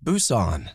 Busan,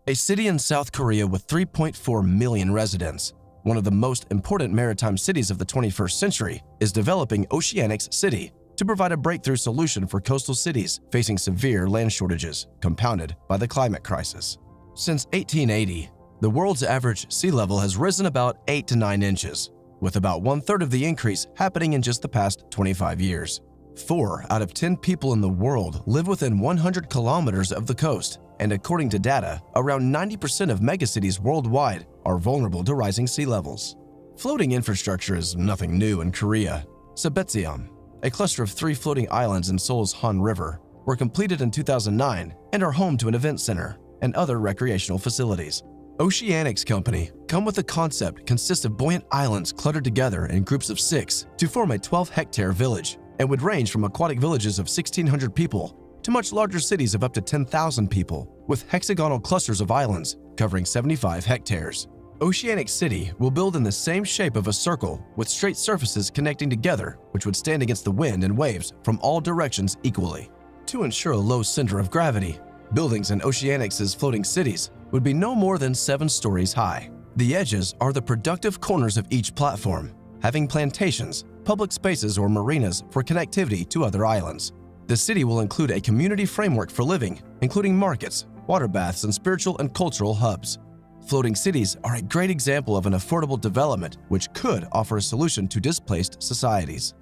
a city in South Korea with 3.4 million residents, one of the most important maritime cities of the 21st century, is developing Oceanics City to provide a breakthrough solution for coastal cities facing severe land shortages compounded by the climate crisis. Since 1880, the world's average sea level has risen about 8 to 9 inches, with about 1/3 of the increase happening in just the past 25 years. 4 out of 10 people in the world live within 100 kilometers of the coast, and according to data, around 90% of megacities worldwide are vulnerable to rising sea levels. Floating infrastructure is nothing new in Korea. Sabetseom, a cluster of 3 floating islands in Seoul's Han River, were completed in 2009 and are home to an event center and other recreational facilities. Oceanics Company come with a concept consists of buoyant islands cluttered together in groups of 6 to form a 12-hectare village, and would range from aquatic villages of 1,600 people to much larger cities of up to 10,000 people, with hexagonal clusters of islands covering 75 hectares. Oceanic City will build in the same shape of a circle with straight surfaces connecting together, which would stand against the wind and waves from all directions equally. To ensure a low center of gravity, buildings in Oceanics' floating cities would be no more than 7 stories high. The edges are the productive corners of each platform, having plantations, public spaces, or marinas for connectivity to other islands. The city will include a community framework for living, including markets, water baths, and spiritual and cultural hubs. Floating cities are a great example of an affordable development which could offer a solution to displaced societies.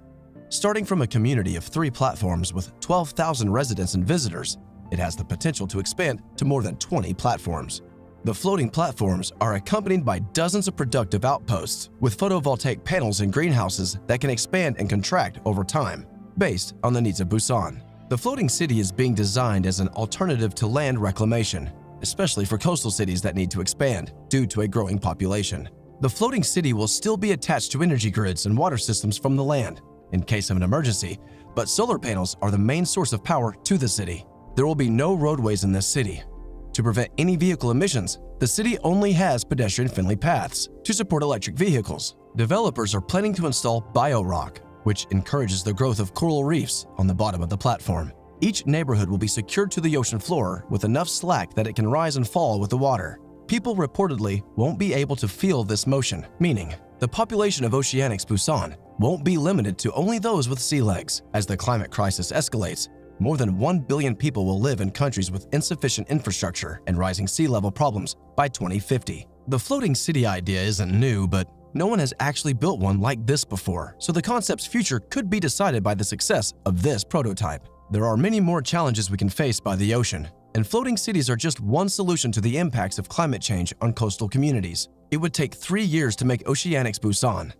Starting from a community of 3 platforms with 12,000 residents and visitors, it has the potential to expand to more than 20 platforms. The floating platforms are accompanied by dozens of productive outposts with photovoltaic panels and greenhouses that can expand and contract over time, based on the needs of Busan. The floating city is being designed as an alternative to land reclamation, especially for coastal cities that need to expand due to a growing population. The floating city will still be attached to energy grids and water systems from the land in case of an emergency, but solar panels are the main source of power to the city. There will be no roadways in this city. To prevent any vehicle emissions, the city only has pedestrian-friendly paths to support electric vehicles. Developers are planning to install bio-rock, which encourages the growth of coral reefs on the bottom of the platform. Each neighborhood will be secured to the ocean floor with enough slack that it can rise and fall with the water. People reportedly won't be able to feel this motion, meaning the population of Oceanics Busan won't be limited to only those with sea legs. As the climate crisis escalates, more than 1 billion people will live in countries with insufficient infrastructure and rising sea level problems by 2050. The floating city idea isn't new, but no one has actually built one like this before, so the concept's future could be decided by the success of this prototype. There are many more challenges we can face by the ocean, and floating cities are just one solution to the impacts of climate change on coastal communities. It would take 3 years to make Oceanics Busan.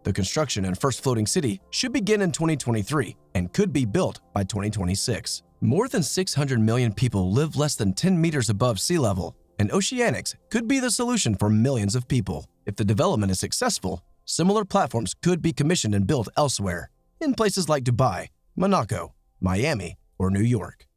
The construction and first floating city should begin in 2023 and could be built by 2026. More than 600 million people live less than 10 meters above sea level, and Oceanics could be the solution for millions of people. If the development is successful, similar platforms could be commissioned and built elsewhere, in places like Dubai, Monaco, Miami, or New York.